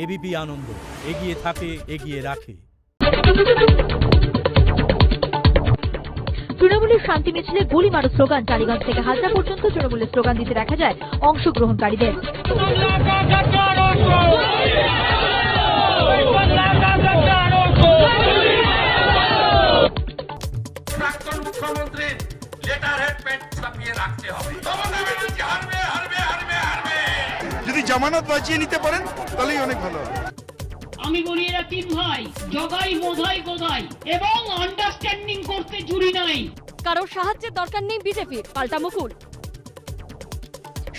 ABP আনন্দ, এগিয়ে থাকে, এগিয়ে রাখে। তৃণমূলের শান্তি মিছিলে গুলি মারো স্লোগান, টালিগঞ্জ থেকে হাজরা পর্যন্ত তৃণমূলের স্লোগান দিতে দেখা যায় অংশগ্রহণকারীদের। প্রাক্তন মুখ্যমন্ত্রীর লেটার হেড পেন ছাপিয়ে রাখতে হবে। যদি জামানত বাঁচিয়ে নিতে পারেন তাহলেই অনেক ভালো হবে। আমি বলি এরা তিন ভাই, জগাই বোধাই গোধাই এবং আন্ডারস্ট্যান্ডিং করতে জুড়ি নাই। কারোর সাহায্যের দরকার নেই বিজেপির, পাল্টা মুকুল।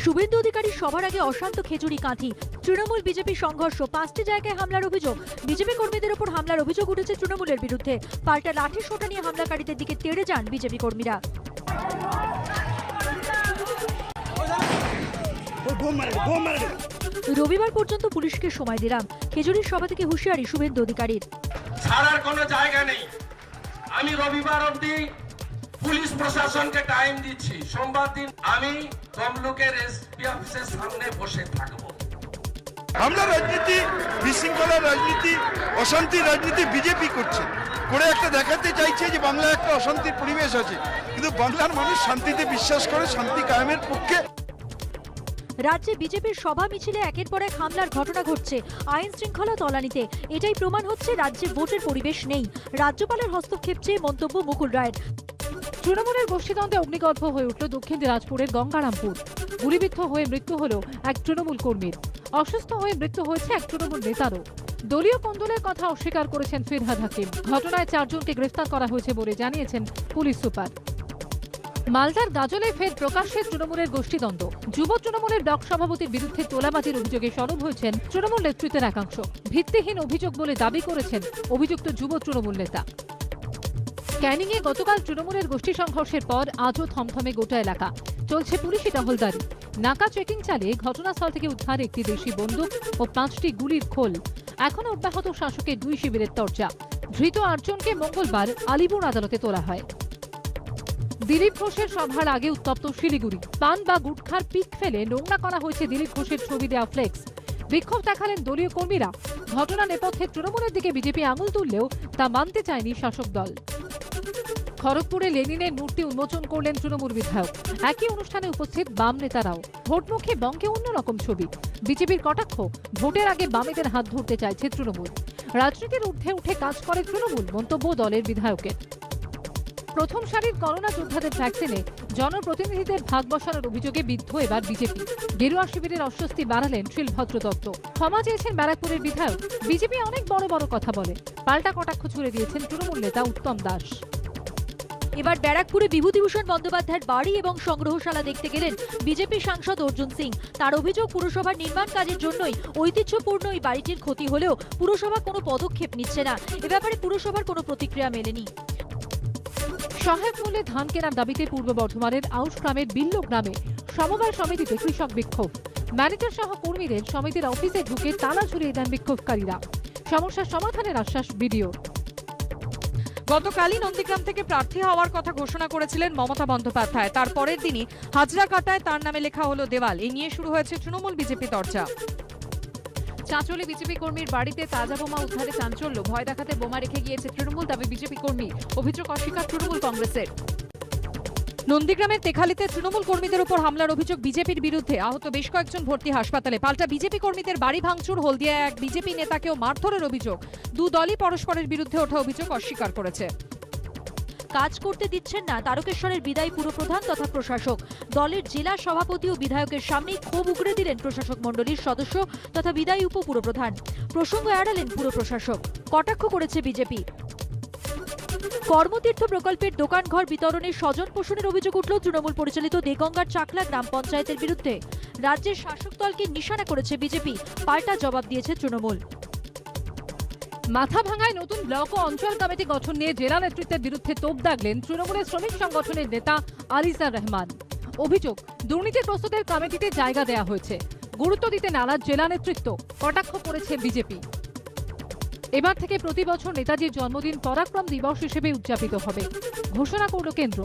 শুভেন্দু অধিকারী সবার আগে অশান্ত খেজুরি কাঁথি। তৃণমূল বিজেপি সংঘর্ষ, 5টি জায়গায় হামলার অভিযোগ। বিজেপি কর্মীদের উপর হামলার অভিযোগ উঠেছে তৃণমূলের বিরুদ্ধে। পাল্টা লাঠি সোঁটা নিয়ে হামলাকারীদের দিকে তেড়ে যান বিজেপি কর্মীরা। রবিবার পর্যন্ত পুলিশকে সময় দিলাম, খেজুরির সভা থেকে হুঁশিয়ারি শুভেন্দু অধিকারীর। ছাড়ার কোনো জায়গা নেই। আমি রবিবার অবধি পুলিশ প্রশাসনকে টাইম দিচ্ছি। সোমবার দিন আমি তমলুকের এসপি অফিসের সামনে বসে থাকবো। হামলা রাজনীতি, বিশৃঙ্খলার রাজনীতি, অশান্তির রাজনীতি বিজেপি করছে, করে একটা দেখাতে চাইছে যে বাংলায় একটা অশান্তির পরিবেশ আছে, কিন্তু বাংলার মানুষ শান্তিতে বিশ্বাস করে, শান্তি কায়েমের পক্ষে। রাজ্যে বিজেপির সভা মিছিলে একের পর এক হামলার ঘটনা ঘটছে, আইন শৃঙ্খলা তলানিতে। এটাই প্রমাণ হচ্ছে রাজ্যে ভোটের পরিবেশ নেই। রাজ্যপালের হস্তক্ষেপ চেয়ে মন্তব্য মুকুল রায়ের। তৃণমূলের গোষ্ঠীদ্বন্দ্বে অগ্নিগর্ভ হয়ে উঠল দক্ষিণ দিনাজপুরের গঙ্গারামপুর। গুলিবিদ্ধ হয়ে মৃত্যু হল এক তৃণমূল কর্মীর। অসুস্থ হয়ে মৃত্যু হয়েছে এক তৃণমূল নেতারও। দলীয় কোন্দলের কথা অস্বীকার করেছেন ফিরহাদ হাকিম। ঘটনায় 4 জনকে গ্রেফতার করা হয়েছে বলে জানিয়েছেন পুলিশ সুপার। মালদার গাজলে ফের প্রকাশ্যে তৃণমূলের গোষ্ঠীদ্বন্দ্ব। যুব তৃণমূলের ব্লক সভাপতির বিরুদ্ধে তোলাবাজির অভিযোগে সরব হয়েছেন তৃণমূল নেতৃত্বের একাংশ। ভিত্তিহীন অভিযোগ বলে দাবি করেছেন অভিযুক্ত যুব তৃণমূল নেতা। ক্যানিংয়ে গতকাল তৃণমূলের গোষ্ঠী সংঘর্ষের পর আজও থমথমে গোটা এলাকা। চলছে পুলিশি টহলদারি। নাকা চেকিং চালিয়ে ঘটনাস্থল থেকে উদ্ধার একটি দেশি বন্দুক ও 5টি গুলির খোল। এখনও অব্যাহত শাসকের 2 শিবিরের চর্চা। ধৃত 8 জনকে মঙ্গলবার আলিপুর আদালতে তোলা হয়। দিলীপ ঘোষের সভার আগে উত্তপ্ত শিলিগুড়ি। পান বা গুটখার পিক ফেলে নোংরা করা হয়েছে দিলীপ ঘোষের ছবি দেওয়া ফ্লেক্স। বিক্ষোভ দেখালেন দলীয় কর্মীরা। ঘটনা নেপথ্যে তৃণমূলের দিকে বিজেপি আঙুল তুললেও তা মানতে চায়নি শাসক দল। খড়গপুরে লেনিনের মূর্তি উন্মোচন করলেন তৃণমূল বিধায়ক। একই অনুষ্ঠানে উপস্থিত বাম নেতারাও। ভোটমুখী বঙ্গে অন্যরকম ছবি। বিজেপির কটাক্ষ, ভোটের আগে বামেদের হাত ধরতে চাইছে তৃণমূল। রাজনীতির ঊর্ধ্বে উঠে কাজ করে তৃণমূল, মন্তব্য দলের বিধায়কের। প্রথম সারির করোনা যোদ্ধাদের ভ্যাকসিনে জনপ্রতিনিধিদের ভাগ বসানোর অভিযোগে বিদ্ধ এবার বিজেপি। গেরুয়া শিবিরের অস্বস্তি বাড়ালেন শিলভদ্র দত্ত। ক্ষমা চেয়েছেন ব্যারাকপুরের বিধায়ক। বিজেপি অনেক বড় বড় কথা বলে, পাল্টা কটাক্ষ ছুড়ে দিয়েছেন তৃণমূল নেতা উত্তম দাস। এবার ব্যারাকপুরে বিভূতিভূষণ বন্দ্যোপাধ্যায়ের বাড়ি এবং সংগ্রহশালা দেখতে গেলেন বিজেপি সাংসদ অর্জুন সিং। তার অভিযোগ, পুরসভার নির্মাণ কাজের জন্যই ঐতিহ্যপূর্ণ এই বাড়িটির ক্ষতি হলেও পুরসভা কোনো পদক্ষেপ নিচ্ছে না। এ ব্যাপারে পুরসভার কোনো প্রতিক্রিয়া মেলেনি। সহায়ক মূল্যে ধান কেনার দাবিতে পূর্ব বর্ধমানের আউশ গ্রামের বিল্ল গ্রামে সমবায় সমিতিতে কৃষক বিক্ষোভ। ম্যানেজার সহ কর্মীদের সমিতির অফিসে ঢুকে তালা ঝুলিয়ে দেন বিক্ষোভকারীরা। সমস্যার সমাধানের আশ্বাস বিডিওর। গতকালই নন্দীগ্রাম থেকে প্রার্থী হওয়ার কথা ঘোষণা করেছিলেন মমতা বন্দ্যোপাধ্যায়। তার পরের দিনই হাজরাকাটায় তার নামে লেখা হলো দেওয়াল। এই নিয়ে শুরু হয়েছে তৃণমূল বিজেপি চর্চা। চাঁচলে বিজেপি কর্মীর বাড়িতে তাজা বোমা উদ্ধারে চাঞ্চল্য। ভয় দেখাতে বোমা রেখে গিয়েছে তৃণমূল, দাবি বিজেপি কর্মী। অভিযোগ অস্বীকার তৃণমূল কংগ্রেসের। নন্দীগ্রামের তেখালিতে তৃণমূল কর্মীদের উপর হামলার অভিযোগ বিজেপির বিরুদ্ধে। আহত বেশ কয়েকজন ভর্তি হাসপাতালে। পাল্টা বিজেপি কর্মীদের বাড়ি ভাঙচুর, হলদিয়ায় এক বিজেপি নেতাকেও মারধরের অভিযোগ। 2 দলই পরস্পরের বিরুদ্ধে ওঠা অভিযোগ অস্বীকার করেছে। কাজ করতে দিচ্ছেন না তারকেশ্বরের বিদায়ী পুরপ্রধান তথা প্রশাসক। দলের জেলা সভাপতি ও বিধায়কের সামনেই ক্ষোভ উগড়ে দিলেন প্রশাসক মণ্ডলীর সদস্য তথা বিদায়ী উপপুরপ্রধান। প্রসঙ্গ এড়ালেন পুর প্রশাসক। কটাক্ষ করেছে বিজেপি। কর্মতীর্থ প্রকল্পের দোকানঘর বিতরণে স্বজন পোষণের অভিযোগ উঠল তৃণমূল পরিচালিত দেগঙ্গার চাকলা গ্রাম পঞ্চায়েতের বিরুদ্ধে। রাজ্যের শাসক দলকে নিশানা করেছে বিজেপি, পাল্টা জবাব দিয়েছে তৃণমূল। মাথা ভাঙায় নতুন ব্লক ও অঞ্চল কমিটি গঠন নিয়ে জেলা নেতৃত্বের বিরুদ্ধে তোপ দাগলেন তৃণমূলের শ্রমিক সংগঠনের নেতা আলিজার রহমান। অভিযোগ, দুর্নীতিগ্রস্তদের কমিটিতে জায়গা দেওয়া হয়েছে, গুরুত্ব দিতে নারাজ জেলা নেতৃত্ব। কটাক্ষ করেছে বিজেপি। এবার থেকে প্রতি বছর নেতাজির জন্মদিন পরাক্রম দিবস হিসেবে উদযাপিত হবে, ঘোষণা করল কেন্দ্র।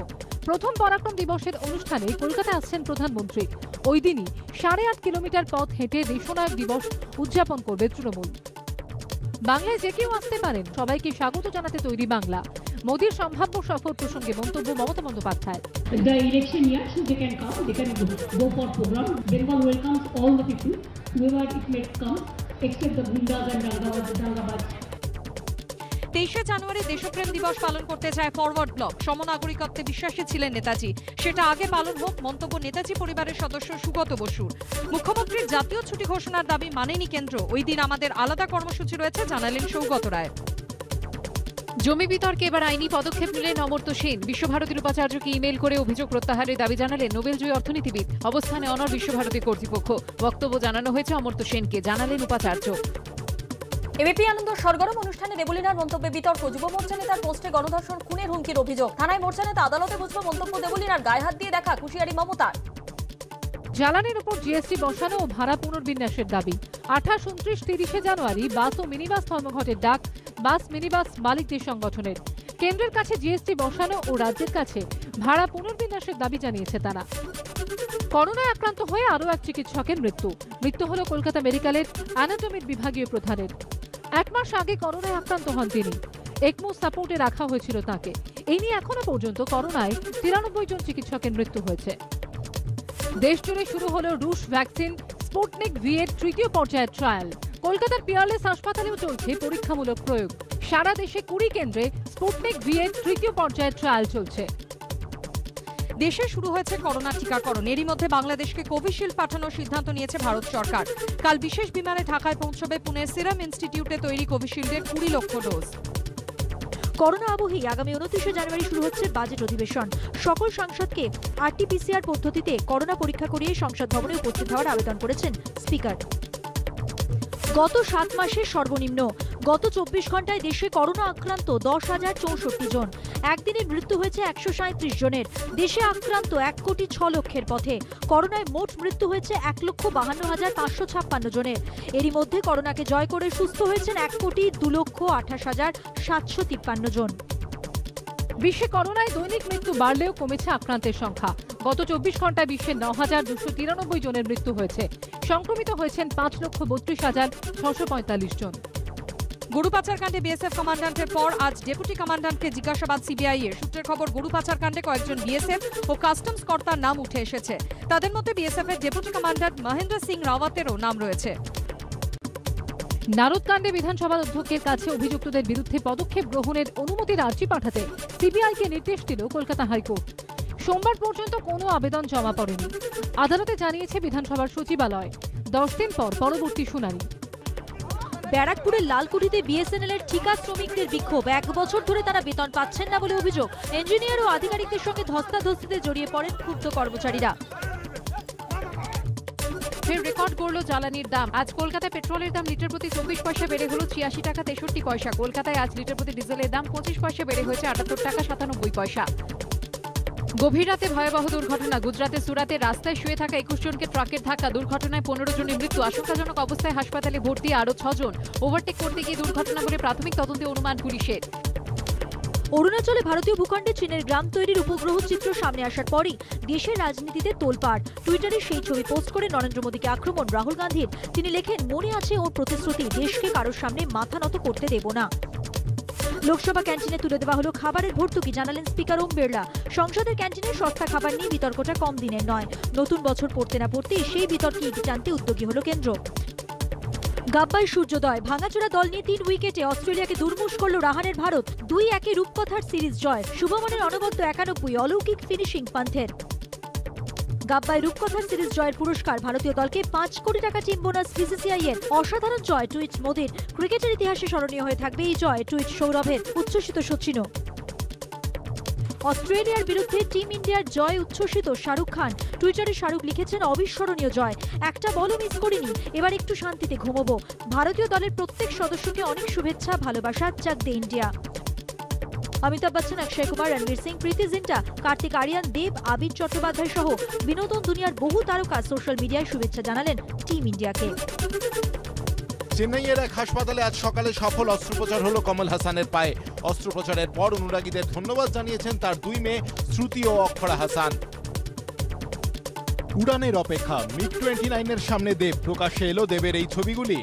প্রথম পরাক্রম দিবসের অনুষ্ঠানে কলকাতা আসছেন প্রধানমন্ত্রী। ওই দিনই 8.5 কিলোমিটার পথ হেঁটে দেশনায়ক দিবস উদযাপন করবে তৃণমূল। বাংলায় যে কেউ আসতে পারেন, সবাইকে স্বাগত জানাতে তৈরি বাংলা। মোদীর সম্ভাব্য সফর প্রসঙ্গে মন্তব্য Mamata Bandyopadhyay. The election year, so they can come, they can go for program. Bengal welcomes all the people, whoever it may come, except the Gundas and Dangabad. 23 জানুয়ারি দেশপ্রেম দিবস পালন করতে চায় ফরওয়ার্ড ব্লক। সমনাগরিকত্বে বিশ্বাসী ছিলেন নেতাজি, সেটা আগে পালন হোক, মন্তব্য নেতাজি পরিবারের সদস্য সুগত বসুর। মুখ্যমন্ত্রীর জাতীয় ছুটি ঘোষণার দাবি মানেনি কেন্দ্র, ওই দিন আমাদের আলাদা কর্মসূচি রয়েছে জানালেন সৌগত রায়। জমি বিতর্কে এবার আইনি পদক্ষেপ নিলেন অমর্ত্য সেন। বিশ্বভারতীর উপাচার্যকে ইমেল করে অভিযোগ প্রত্যাহারের দাবি জানালেন নোবেলজয়ী অর্থনীতিবিদ। অবস্থানে অনড় বিশ্বভারতী কর্তৃপক্ষ। বক্তব্য জানানো হয়েছে অমর্ত্য সেনকে, জানালেন উপাচার্য। এবিপি আনন্দ সরগরম অনুষ্ঠানে দেবলীনার মন্তব্যে বিতর্ক। যুব মোর্চা নেতার পোস্টে গণধর্ষণ, খুনের হুমকির অভিযোগ। থানায় মোর্চা নেতা, আদালতে বুঝলো মন্তব্য দেবলীনার। গায়ে হাত দিয়ে দেখা, হুঁশিয়ারি মমতার। জ্বালানির উপর জিএসটি বসানো ও ভাড়া পুনর্বিন্যাসের দাবি। 28, 29, 30 জানুয়ারি বাস ও মিনিবাস ধর্মঘটের ডাক বাস মিনিবাস মালিকদের সংগঠনের। কেন্দ্রের কাছে জিএসটি বসানো ও রাজ্যের কাছে ভাড়া পুনর্বিন্যাসের দাবি জানিয়েছে তারা। করোনায় আক্রান্ত হয়ে আরও এক চিকিৎসকের মৃত্যু হল কলকাতা মেডিকেলের অ্যানাটমির বিভাগীয় প্রধানের। 1 মাস আগে করোনায় আক্রান্ত হন তিনি। একমো সাপোর্টে রাখা হয়েছিল তাকে। এই নিয়ে এখনো পর্যন্ত করোনায় 93 জন চিকিৎসকের মৃত্যু হয়েছে। দেশজুড়ে শুরু হলো রুশ ভ্যাকসিন স্পুটনিক ভি এর 3য় পর্যায়ের ট্রায়াল। কলকাতার পিয়ারলেস হাসপাতালেও চলছে পরীক্ষামূলক প্রয়োগ। সারা দেশে 20 কেন্দ্রে স্পুটনিক ভি এর 3য় পর্যায়ের ট্রায়াল চলছে। দেশে শুরু হয়েছে করোনা টিকাকরণ। এরই মধ্যে বাংলাদেশকে কোভিশিল্ড পাঠানোর সিদ্ধান্ত নিয়েছে ভারত সরকার। কাল বিশেষ বিমানে ঢাকায় পৌঁছবে পুনের সিরাম ইনস্টিটিউটে তৈরি কোভিশিল্ডের 20 লক্ষ ডোজ। করোনা আবহেই আগামী 29 জানুয়ারি শুরু হচ্ছে বাজেট অধিবেশন। সকল সাংসদকে আরটিপিসিআর পদ্ধতিতে করোনা পরীক্ষা করিয়ে সংসদ ভবনে উপস্থিত হওয়ার আবেদন করেছেন স্পিকার। গত 7 মাসের সর্বনিম্ন। গত 24 ঘন্টায় দেশে করোনা আক্রান্ত 10,064 জন। একদিনে মৃত্যু হয়েছে 137 জনের। দেশে আক্রান্ত 1,06,00,000 পথে। করোনায় মোট মৃত্যু হয়েছে 1,52,556 জনের। এরই মধ্যে করোনাকে জয় করে সুস্থ হয়েছেন 1,02,28,753 জন। বিশ্বে করোনায় দৈনিক মৃত্যু বাড়লেও কমেছে আক্রান্তের সংখ্যা। গত 24 ঘন্টায় বিশ্বে 9,293 জনের মৃত্যু হয়েছে। সংক্রমিত হয়েছেন 5,32,645 জন। গরু পাচার কাণ্ডে বিএসএফ কমান্ড্যান্টের পর আজ ডেপুটি কমান্ড্যান্টকে জিজ্ঞাসাবাদ সিবিআই এর। সূত্রের খবর, গরু পাচার কাণ্ডে কয়েকজন বিএসএফ ও কাস্টমস কর্তার নাম উঠে এসেছে। তাদের মধ্যে বিএসএফ এর ডেপুটি কমান্ড্যান্ট মহেন্দ্র সিং রাওয়াতেরও নাম রয়েছে। নারদকাণ্ডে বিধানসভার অধ্যক্ষের কাছে অভিযুক্তদের বিরুদ্ধে পদক্ষেপ গ্রহণের অনুমতির আর্জি পাঠাতে সিবিআইকে নির্দেশ দিল কলকাতা হাইকোর্ট। সোমবার পর্যন্ত কোনো আবেদন জমা পড়েনি। আদালতে জানিয়েছে বিধানসভার সচিবালয়। 10 দিন পর পরবর্তী শুনানি। ব্যারাকপুরের লালকুঠিতে বিএসএনএল এর ঠিকা শ্রমিকদের বিক্ষোভ। 1 বছর ধরে তারা বেতন পাচ্ছেন না বলে অভিযোগ। ইঞ্জিনিয়ার ও আধিকারিকদের সঙ্গে ধস্তাধস্তিতে জড়িয়ে পড়েন ক্ষুব্ধ কর্মচারীরা। ফের রেকর্ড গড়ল জ্বালানির দাম। আজ কলকাতায় পেট্রোলের দাম লিটার প্রতি 24 পয়সা বেড়ে হলো 86 টাকা 63 পয়সা। কলকাতায় আজ লিটার প্রতি ডিজেলের দাম 25 পয়সা বেড়ে হয়েছে 78 টাকা 97 পয়সা। গভীর রাতে ভয়াবহ দুর্ঘটনা। গুজরাতের সুরাতে রাস্তায় শুয়ে থাকা 21 জনকে ট্রাকের ধাক্কা। দুর্ঘটনায় 15 জনের মৃত্যু। আশঙ্কাজনক অবস্থায় হাসপাতালে ভর্তি আরও 6 জন। ওভারটেক করতে গিয়ে দুর্ঘটনা বলে প্রাথমিক তদন্তে অনুমান পুলিশের। অরুণাচলে ভারতীয় ভূখণ্ডে চীনের গ্রাম তৈরির উপগ্রহ চিত্র সামনে আসার পরই দেশের রাজনীতিতে তোলপাড়। টুইটারে সেই ছবি পোস্ট করে নরেন্দ্র মোদীকে আক্রমণ রাহুল গান্ধীর। তিনি লেখেন, মনে আছে ওর প্রতিশ্রুতি, দেশকে কারোর সামনে মাথা নত করতে দেব না। লোকসভা ক্যান্টিনে তুলে দেওয়া হলো খাবারের ভর্তুকি, জানালেন স্পিকার ওম বিড়লা। সংসদের ক্যান্টিনে সস্তা খাবার নিয়ে বিতর্কটা কম দিনের নয়। নতুন বছর পড়তে না পড়তেই সেই বিতর্কে ইতি টানতে উদ্যোগী হলো কেন্দ্র। গাব্বায় সূর্যোদয়। ভাঙাচোরা দল নিয়ে 3 উইকেটে অস্ট্রেলিয়াকে দুর্মুষ করল রাহানের ভারত। 2-1 রূপকথার সিরিজ জয়। শুভমনের অনবদ্য 91, অলৌকিক ফিনিশিং পান্থের। গাব্বায় রূপকথার সিরিজ জয়ের পুরস্কার ভারতীয় দলকে 5 কোটি টাকা টিম বোনাস বিসিসিআই এর। অসাধারণ জয়, টুইট মোদির। ক্রিকেটের ইতিহাসে স্মরণীয় হয়ে থাকবে এই জয়, টুইট সৌরভের। উচ্ছ্বসিত সচিনও। অস্ট্রেলিয়ার বিরুদ্ধে টিম ইন্ডিয়ার জয় উচ্ছ্বসিত শাহরুখ খান। টুইটারে শাহরুখ লিখেছেন, অবিস্মরণীয় জয়, একটা বলও মিস করিনি, এবার একটু শান্তিতে ঘুমোবো। ভারতীয় দলের প্রত্যেক সদস্যকে অনেক শুভেচ্ছা, ভালোবাসা, চাক দে ইন্ডিয়া। অমিতাভ বচ্চন, অক্ষয় কুমার, রণবীর সিং, প্রীতি জিন্টা, কার্তিক আরিয়ান, দেব, আবির চট্টোপাধ্যায় সহ বিনোদন দুনিয়ার বহু তারকা সোশ্যাল মিডিয়ায় শুভেচ্ছা জানালেন টিম ইন্ডিয়াকে। চেন্নাইয়ের এক হাসপাতালে আজ সকালে সফল অস্ত্রোপচার হলো কমল হাসানের পায়ে। অস্ত্রোপচারের পর অনুরাগীদের ধন্যবাদ জানিয়েছেন তার 2 মেয়ে শ্রুতি ও অক্ষরা হাসান। উড়ানের অপেক্ষা। মিগ 29-এর সামনে দেব, প্রকাশ্যে এলো দেবের এই ছবিগুলি।